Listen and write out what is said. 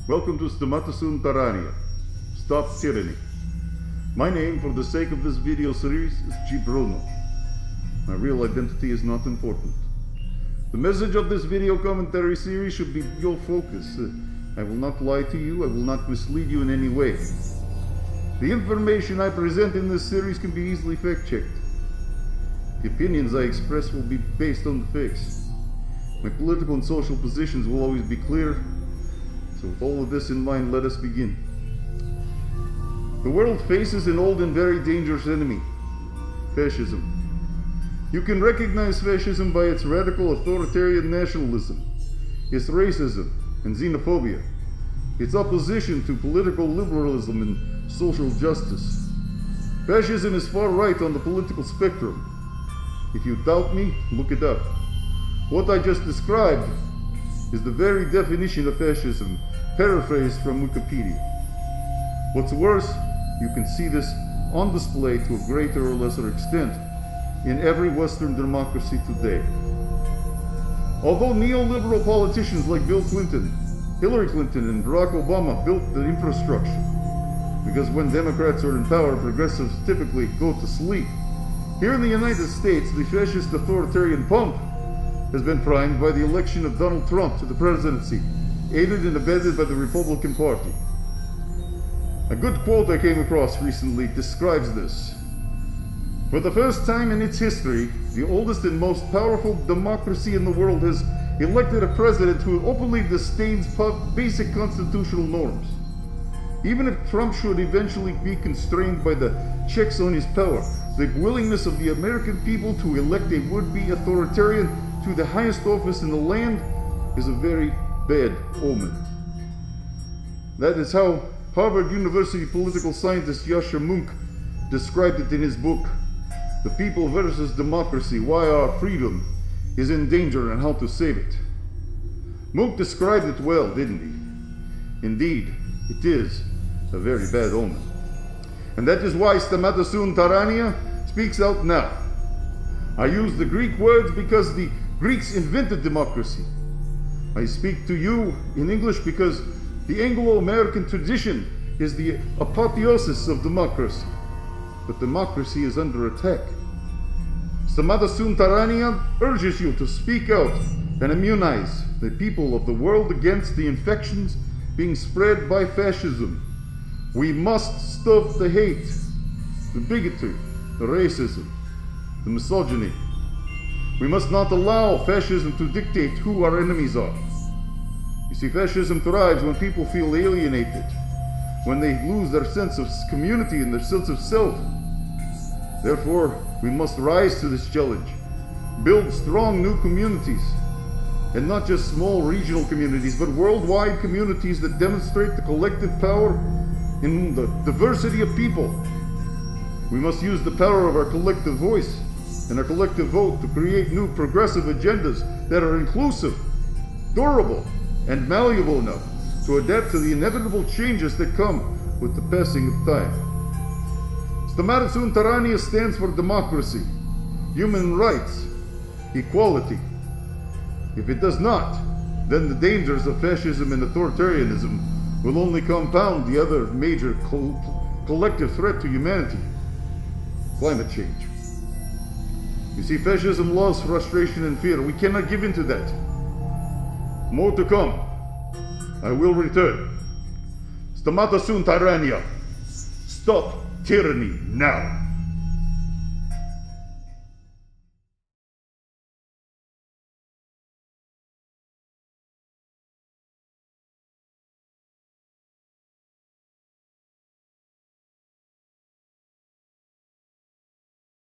Welcome to StamatesounTyrannia. Stop tyranny. My name, for the sake of this video series, is G. Bruno. My real identity is not important. The message of this video commentary series should be your focus. I will not lie to you, I will not mislead you in any way. The information I present in this series can be easily fact-checked. The opinions I express will be based on the facts. My political and social positions will always be clear. So with all of this in mind, let us begin. The world faces an old and very dangerous enemy: fascism. You can recognize fascism by its radical authoritarian nationalism, its racism and xenophobia, its opposition to political liberalism and social justice. Fascism is far right on the political spectrum. If you doubt me, look it up. What I just described is the very definition of fascism, paraphrased from Wikipedia. What's worse, you can see this on display to a greater or lesser extent in every Western democracy today. Although neoliberal politicians like Bill Clinton, Hillary Clinton, and Barack Obama built the infrastructure, because when Democrats are in power, progressives typically go to sleep. Here in the United States, the fascist authoritarian pump has been primed by the election of Donald Trump to the presidency, aided and abetted by the Republican Party. A good quote I came across recently describes this. For the first time in its history, the oldest and most powerful democracy in the world has elected a president who openly disdains basic constitutional norms. Even if Trump should eventually be constrained by the checks on his power, the willingness of the American people to elect a would-be authoritarian to the highest office in the land is a very bad omen. That is how Harvard University political scientist Yascha Mounk described it in his book, The People versus Democracy: Why Our Freedom is in Danger and How to Save It. Mounk described it well, didn't he? Indeed, it is a very bad omen. And that is why StamatesounTyrannia speaks out now. I use the Greek words because the Greeks invented democracy. I speak to you in English because the Anglo-American tradition is the apotheosis of democracy. But democracy is under attack. StamatesounTyrannia urges you to speak out and immunize the people of the world against the infections being spread by fascism. We must stop the hate, the bigotry, the racism, the misogyny. We must not allow fascism to dictate who our enemies are. You see, fascism thrives when people feel alienated, when they lose their sense of community and their sense of self. Therefore, we must rise to this challenge, build strong new communities, and not just small regional communities, but worldwide communities that demonstrate the collective power in the diversity of people. We must use the power of our collective voice and our collective vote to create new progressive agendas that are inclusive, durable, and malleable enough to adapt to the inevitable changes that come with the passing of time. StamatesounTyrannia stands for democracy, human rights, equality. If it does not, then the dangers of fascism and authoritarianism will only compound the other major collective threat to humanity: climate change. You see, fascism loves frustration and fear. We cannot give in to that. More to come. I will return. StamatesounTyrannia. Stop tyranny now.